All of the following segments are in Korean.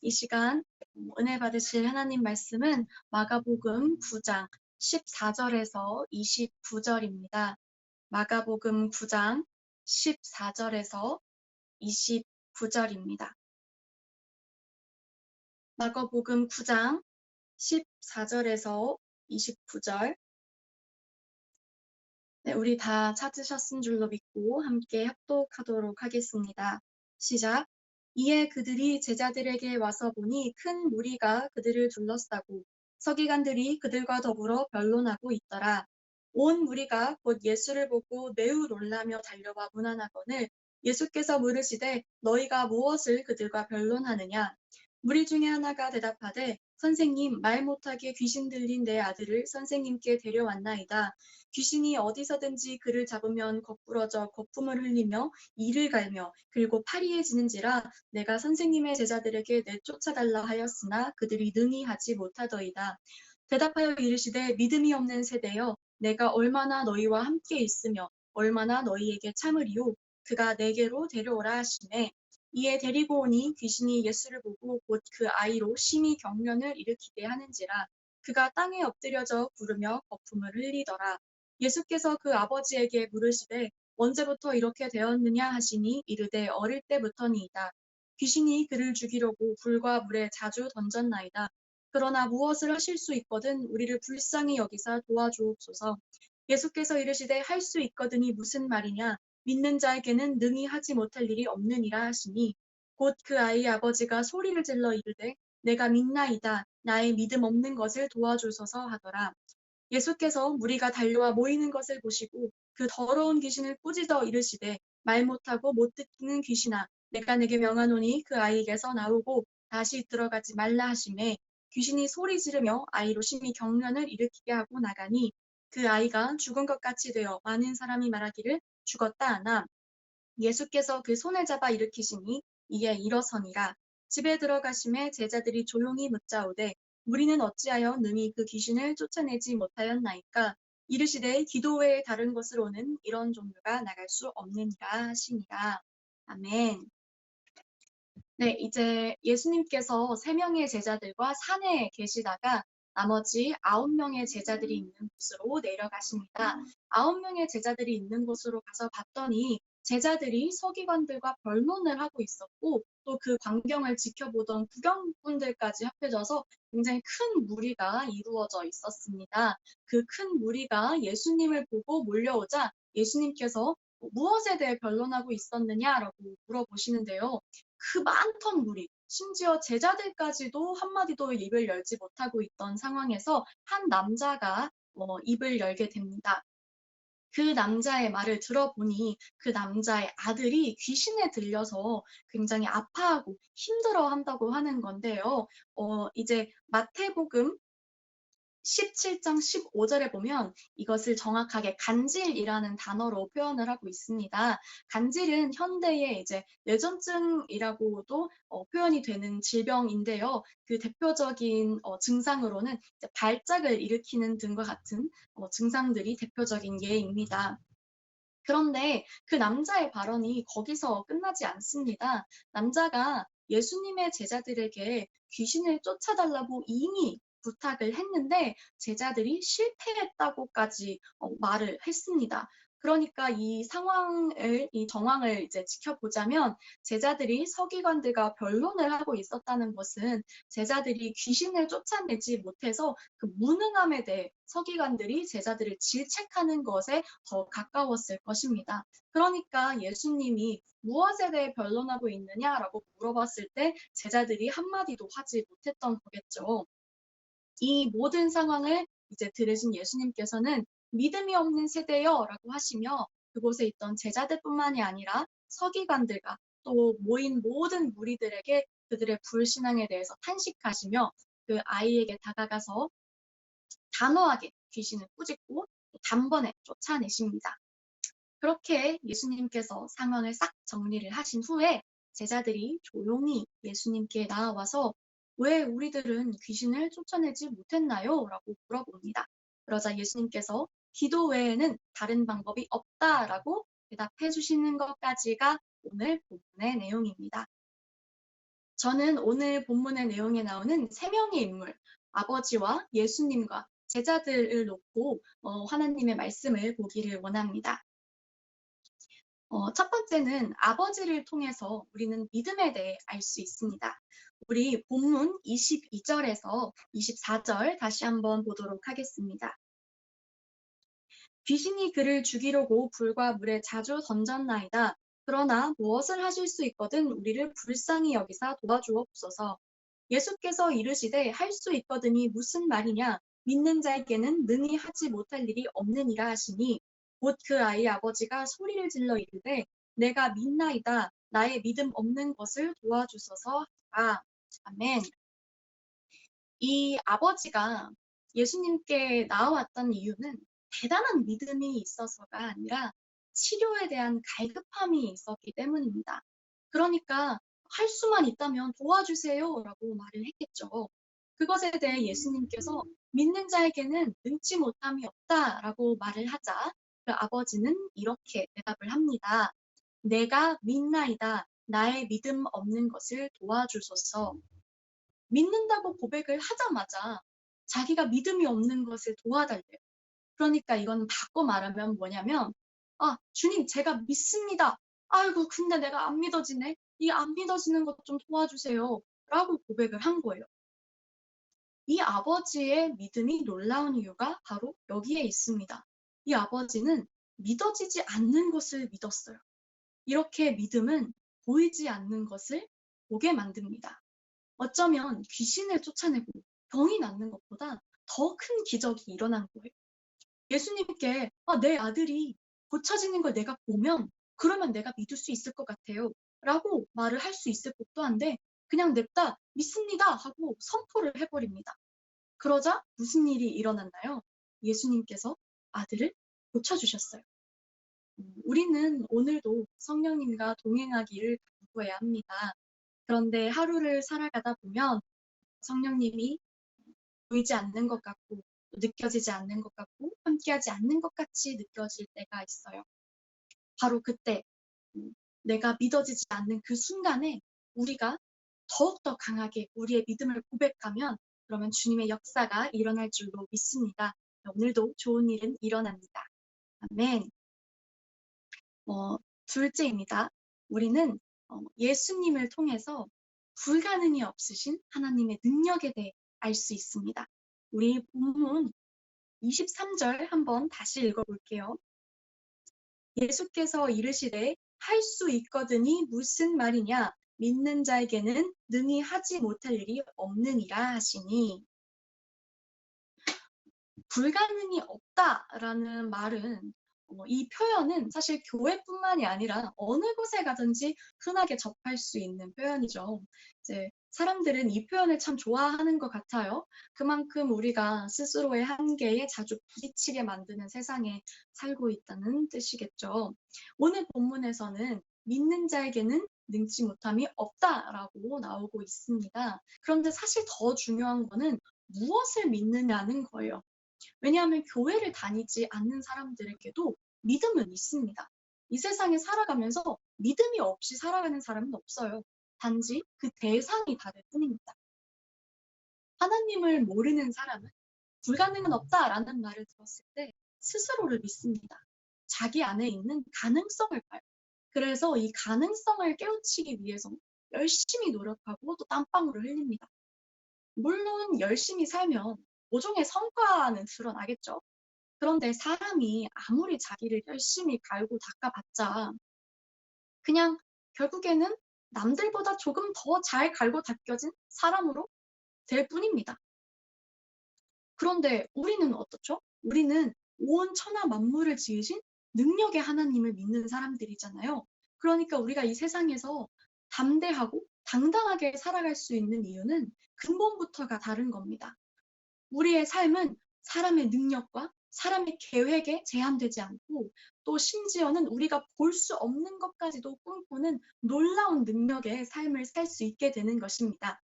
이 시간 은혜 받으실 하나님 말씀은 마가복음 9장 14절에서 29절입니다. 마가복음 9장 14절에서 29절입니다. 마가복음 9장 14절에서 29절. 네, 우리 다 찾으셨은 줄로 믿고 함께 합독하도록 하겠습니다. 시작. 이에 그들이 제자들에게 와서 보니 큰 무리가 그들을 둘러싸고 서기관들이 그들과 더불어 변론하고 있더라. 온 무리가 곧 예수를 보고 매우 놀라며 달려와 문안하거늘 예수께서 물으시되 너희가 무엇을 그들과 변론하느냐? 무리 중에 하나가 대답하되 선생님 말 못하게 귀신 들린 내 아들을 선생님께 데려왔나이다. 귀신이 어디서든지 그를 잡으면 거꾸러져 거품을 흘리며 이를 갈며 그리고 파리해지는지라 내가 선생님의 제자들에게 내쫓아달라 하였으나 그들이 능히 하지 못하더이다. 대답하여 이르시되 믿음이 없는 세대여 내가 얼마나 너희와 함께 있으며 얼마나 너희에게 참으리요 그가 내게로 데려오라 하시매 이에 데리고 오니 귀신이 예수를 보고 곧 그 아이로 심히 경련을 일으키게 하는지라 그가 땅에 엎드려져 부르며 거품을 흘리더라. 예수께서 그 아버지에게 물으시되 언제부터 이렇게 되었느냐 하시니 이르되 어릴 때부터니이다. 귀신이 그를 죽이려고 불과 물에 자주 던졌나이다. 그러나 무엇을 하실 수 있거든 우리를 불쌍히 여기사 도와주옵소서. 예수께서 이르시되 할 수 있거든이 무슨 말이냐? 믿는 자에게는 능히 하지 못할 일이 없느니라 하시니 곧 그 아이의 아버지가 소리를 질러 이르되 내가 믿나이다. 나의 믿음 없는 것을 도와주소서 하더라. 예수께서 무리가 달려와 모이는 것을 보시고 그 더러운 귀신을 꾸짖어 이르시되 말 못하고 못 듣는 귀신아 내가 내게 명하노니 그 아이에게서 나오고 다시 들어가지 말라 하시매 귀신이 소리 지르며 아이로 심히 경련을 일으키게 하고 나가니 그 아이가 죽은 것 같이 되어 많은 사람이 말하기를 죽었다 하나 예수께서 그 손을 잡아 일으키시니 이에 일어서니라. 집에 들어가심에 제자들이 조용히 묻자오되 우리는 어찌하여 능히 그 귀신을 쫓아내지 못하였나이까? 이르시되 기도 외에 다른 것으로는 이런 종류가 나갈 수 없느니라 하시니라. 아멘. 네, 이제 예수님께서 3명의 제자들과 산에 계시다가 나머지 9명의 제자들이 있는 곳으로 내려가십니다. 9명의 제자들이 있는 곳으로 가서 봤더니 제자들이 서기관들과 변론을 하고 있었고 또 그 광경을 지켜보던 구경꾼들까지 합해져서 굉장히 큰 무리가 이루어져 있었습니다. 그 큰 무리가 예수님을 보고 몰려오자 예수님께서 무엇에 대해 변론하고 있었느냐라고 물어보시는데요. 그 많던 무리, 심지어 제자들까지도 한마디도 입을 열지 못하고 있던 상황에서 한 남자가 입을 열게 됩니다. 그 남자의 말을 들어보니 그 남자의 아들이 귀신에 들려서 굉장히 아파하고 힘들어한다고 하는 건데요. 이제 마태복음 17장 15절에 보면 이것을 정확하게 간질이라는 단어로 표현을 하고 있습니다. 간질은 현대의 이제 뇌전증이라고도 표현이 되는 질병인데요. 그 대표적인 증상으로는 이제 발작을 일으키는 등과 같은 증상들이 대표적인 예입니다. 그런데 그 남자의 발언이 거기서 끝나지 않습니다. 남자가 예수님의 제자들에게 귀신을 쫓아달라고 이미 부탁을 했는데 제자들이 실패했다고까지 말을 했습니다. 그러니까 이 상황을, 이 정황을 이제 지켜보자면 제자들이 서기관들과 변론을 하고 있었다는 것은 제자들이 귀신을 쫓아내지 못해서 그 무능함에 대해 서기관들이 제자들을 질책하는 것에 더 가까웠을 것입니다. 그러니까 예수님이 무엇에 대해 변론하고 있느냐라고 물어봤을 때 제자들이 한마디도 하지 못했던 거겠죠. 이 모든 상황을 이제 들으신 예수님께서는 믿음이 없는 세대여라고 하시며 그곳에 있던 제자들뿐만이 아니라 서기관들과 또 모인 모든 무리들에게 그들의 불신앙에 대해서 탄식하시며 그 아이에게 다가가서 단호하게 귀신을 꾸짖고 단번에 쫓아내십니다. 그렇게 예수님께서 상황을 싹 정리를 하신 후에 제자들이 조용히 예수님께 나와서 왜 우리들은 귀신을 쫓아내지 못했나요? 라고 물어봅니다. 그러자 예수님께서 기도 외에는 다른 방법이 없다라고 대답해 주시는 것까지가 오늘 본문의 내용입니다. 저는 오늘 본문의 내용에 나오는 세 명의 인물, 아버지와 예수님과 제자들을 놓고 하나님의 말씀을 보기를 원합니다. 첫 번째는 아버지를 통해서 우리는 믿음에 대해 알 수 있습니다. 우리 본문 22절에서 24절 다시 한번 보도록 하겠습니다. 귀신이 그를 죽이려고 불과 물에 자주 던졌나이다. 그러나 무엇을 하실 수 있거든 우리를 불쌍히 여기사 도와주옵소서. 예수께서 이르시되 할 수 있거든이 무슨 말이냐? 믿는 자에게는 능히 하지 못할 일이 없느니라 하시니 곧 그 아이의 아버지가 소리를 질러 이르되 내가 믿나이다. 나의 믿음 없는 것을 도와주소서 하라. 아멘. 이 아버지가 예수님께 나와왔던 이유는 대단한 믿음이 있어서가 아니라 치료에 대한 갈급함이 있었기 때문입니다. 그러니까 할 수만 있다면 도와주세요 라고 말을 했겠죠. 그것에 대해 예수님께서 믿는 자에게는 능치 못함이 없다라고 말을 하자 그 아버지는 이렇게 대답을 합니다. 내가 믿나이다. 나의 믿음 없는 것을 도와주소서. 믿는다고 고백을 하자마자 자기가 믿음이 없는 것을 도와달래요. 그러니까 이건 바꿔 말하면 뭐냐면 주님 제가 믿습니다. 아이고 근데 내가 안 믿어지네. 이 안 믿어지는 것 좀 도와주세요. 라고 고백을 한 거예요. 이 아버지의 믿음이 놀라운 이유가 바로 여기에 있습니다. 이 아버지는 믿어지지 않는 것을 믿었어요. 이렇게 믿음은 보이지 않는 것을 보게 만듭니다. 어쩌면 귀신을 쫓아내고 병이 낫는 것보다 더 큰 기적이 일어난 거예요. 예수님께 내 아들이 고쳐지는 걸 내가 보면 그러면 내가 믿을 수 있을 것 같아요. 라고 말을 할 수 있을 법도 한데 그냥 냅다 믿습니다 하고 선포를 해버립니다. 그러자 무슨 일이 일어났나요? 예수님께서 아들을 고쳐주셨어요. 우리는 오늘도 성령님과 동행하기를 간구해야 합니다. 그런데 하루를 살아가다 보면 성령님이 보이지 않는 것 같고 느껴지지 않는 것 같고 함께하지 않는 것 같이 느껴질 때가 있어요. 바로 그때 내가 믿어지지 않는 그 순간에 우리가 더욱더 강하게 우리의 믿음을 고백하면 그러면 주님의 역사가 일어날 줄로 믿습니다. 오늘도 좋은 일은 일어납니다. 아멘. 둘째입니다. 우리는 예수님을 통해서 불가능이 없으신 하나님의 능력에 대해 알 수 있습니다. 우리 본문 23절 한번 다시 읽어볼게요. 예수께서 이르시되 할 수 있거든이 무슨 말이냐? 믿는 자에게는 능히 하지 못할 일이 없느니라 하시니 불가능이 없다라는 말은 이 표현은 사실 교회뿐만이 아니라 어느 곳에 가든지 흔하게 접할 수 있는 표현이죠. 이제 사람들은 이 표현을 참 좋아하는 것 같아요. 그만큼 우리가 스스로의 한계에 자주 부딪히게 만드는 세상에 살고 있다는 뜻이겠죠. 오늘 본문에서는 믿는 자에게는 능치 못함이 없다라고 나오고 있습니다. 그런데 사실 더 중요한 거는 무엇을 믿느냐는 거예요. 왜냐하면 교회를 다니지 않는 사람들에게도 믿음은 있습니다. 이 세상에 살아가면서 믿음이 없이 살아가는 사람은 없어요. 단지 그 대상이 다를 뿐입니다. 하나님을 모르는 사람은 불가능은 없다라는 말을 들었을 때 스스로를 믿습니다. 자기 안에 있는 가능성을 봐요. 그래서 이 가능성을 깨우치기 위해서 열심히 노력하고 또 땀방울을 흘립니다. 물론 열심히 살면 모종의 성과는 드러나겠죠. 그런데 사람이 아무리 자기를 열심히 갈고 닦아봤자 그냥 결국에는 남들보다 조금 더 잘 갈고 닦여진 사람으로 될 뿐입니다. 그런데 우리는 어떻죠? 우리는 온 천하 만물을 지으신 능력의 하나님을 믿는 사람들이잖아요. 그러니까 우리가 이 세상에서 담대하고 당당하게 살아갈 수 있는 이유는 근본부터가 다른 겁니다. 우리의 삶은 사람의 능력과 사람의 계획에 제한되지 않고 또 심지어는 우리가 볼 수 없는 것까지도 꿈꾸는 놀라운 능력의 삶을 살 수 있게 되는 것입니다.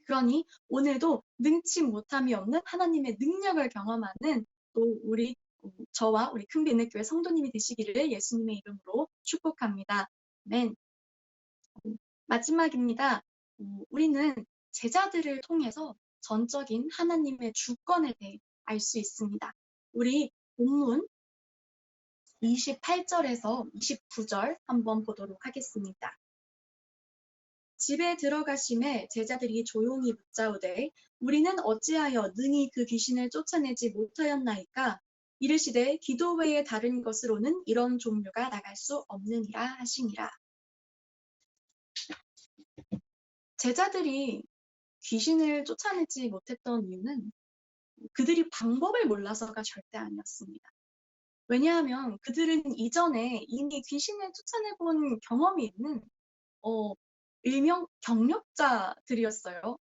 그러니 오늘도 능치 못함이 없는 하나님의 능력을 경험하는 또 저와 우리 큰비내교회 성도님이 되시기를 예수님의 이름으로 축복합니다. 아멘. 마지막입니다. 우리는 제자들을 통해서 전적인 하나님의 주권에 대해 알 수 있습니다. 우리 본문 28절에서 29절 한번 보도록 하겠습니다. 집에 들어가심에 제자들이 조용히 묻자오되 우리는 어찌하여 능히 그 귀신을 쫓아내지 못하였나이까? 이르시되 기도 외에 다른 것으로는 이런 종류가 나갈 수 없느니라 하시니라. 제자들이 귀신을 쫓아내지 못했던 이유는 그들이 방법을 몰라서가 절대 아니었습니다. 왜냐하면 그들은 이전에 이미 귀신을 쫓아내본 경험이 있는 일명 경력자들이었어요.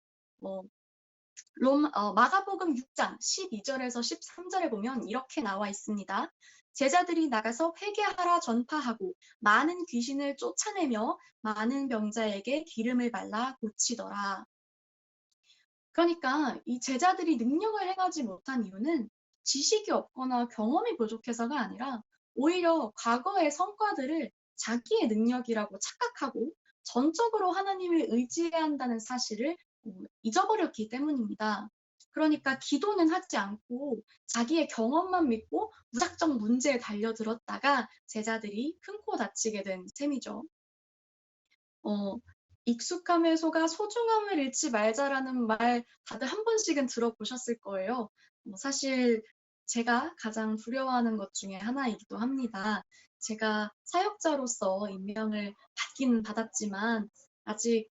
마가복음 6장 12절에서 13절에 보면 이렇게 나와 있습니다. 제자들이 나가서 회개하라 전파하고 많은 귀신을 쫓아내며 많은 병자에게 기름을 발라 고치더라. 그러니까 이 제자들이 능력을 행하지 못한 이유는 지식이 없거나 경험이 부족해서가 아니라 오히려 과거의 성과들을 자기의 능력이라고 착각하고 전적으로 하나님을 의지해야 한다는 사실을 잊어버렸기 때문입니다. 그러니까 기도는 하지 않고 자기의 경험만 믿고 무작정 문제에 달려들었다가 제자들이 큰 코 다치게 된 셈이죠. 익숙함에 속아 소중함을 잃지 말자라는 말 다들 한 번씩은 들어보셨을 거예요. 사실 제가 가장 두려워하는 것 중에 하나이기도 합니다. 제가 사역자로서 임명을 받긴 받았지만 아직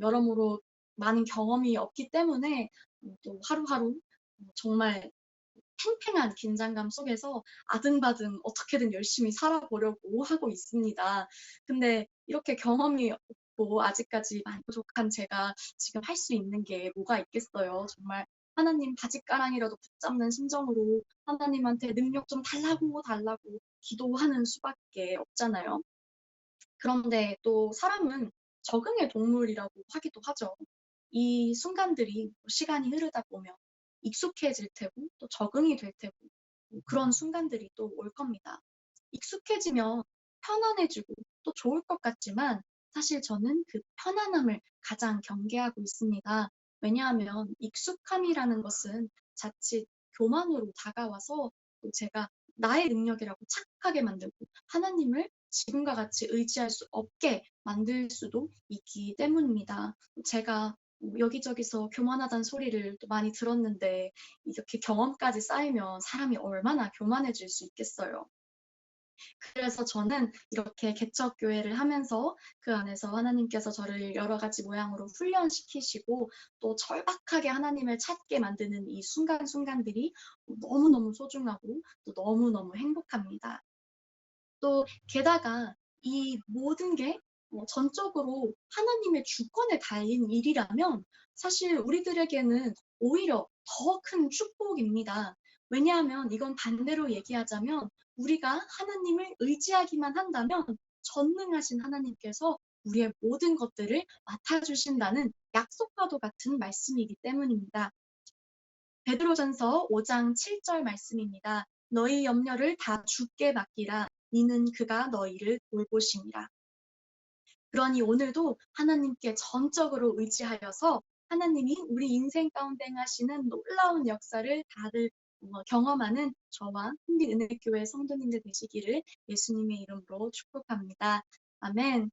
여러모로 많은 경험이 없기 때문에 또 하루하루 정말 팽팽한 긴장감 속에서 아등바등 어떻게든 열심히 살아보려고 하고 있습니다. 근데 이렇게 경험이 없고 아직까지 많이 부족한 제가 지금 할 수 있는 게 뭐가 있겠어요. 정말 하나님 바짓가랑이라도 붙잡는 심정으로 하나님한테 능력 좀 달라고 기도하는 수밖에 없잖아요. 그런데 또 사람은 적응의 동물이라고 하기도 하죠. 이 순간들이 시간이 흐르다 보면 익숙해질 테고 또 적응이 될 테고 그런 순간들이 또 올 겁니다. 익숙해지면 편안해지고 또 좋을 것 같지만 사실 저는 그 편안함을 가장 경계하고 있습니다. 왜냐하면 익숙함이라는 것은 자칫 교만으로 다가와서 또 제가 나의 능력이라고 착하게 만들고 하나님을 지금과 같이 의지할 수 없게 만들 수도 있기 때문입니다. 제가 여기저기서 교만하다는 소리를 또 많이 들었는데 이렇게 경험까지 쌓이면 사람이 얼마나 교만해질 수 있겠어요. 그래서 저는 이렇게 개척교회를 하면서 그 안에서 하나님께서 저를 여러 가지 모양으로 훈련시키시고 또 절박하게 하나님을 찾게 만드는 이 순간순간들이 너무너무 소중하고 또 너무너무 행복합니다. 또 게다가 이 모든 게 전적으로 하나님의 주권에 달린 일이라면 사실 우리들에게는 오히려 더 큰 축복입니다. 왜냐하면 이건 반대로 얘기하자면 우리가 하나님을 의지하기만 한다면 전능하신 하나님께서 우리의 모든 것들을 맡아주신다는 약속과도 같은 말씀이기 때문입니다. 베드로전서 5장 7절 말씀입니다. 너희 염려를 다 주께 맡기라. 이는 그가 너희를 돌보심이라. 그러니 오늘도 하나님께 전적으로 의지하여서 하나님이 우리 인생 가운데 하시는 놀라운 역사를 다들 경험하는 저와 흥빛은혜교회 성도님들 되시기를 예수님의 이름으로 축복합니다. 아멘.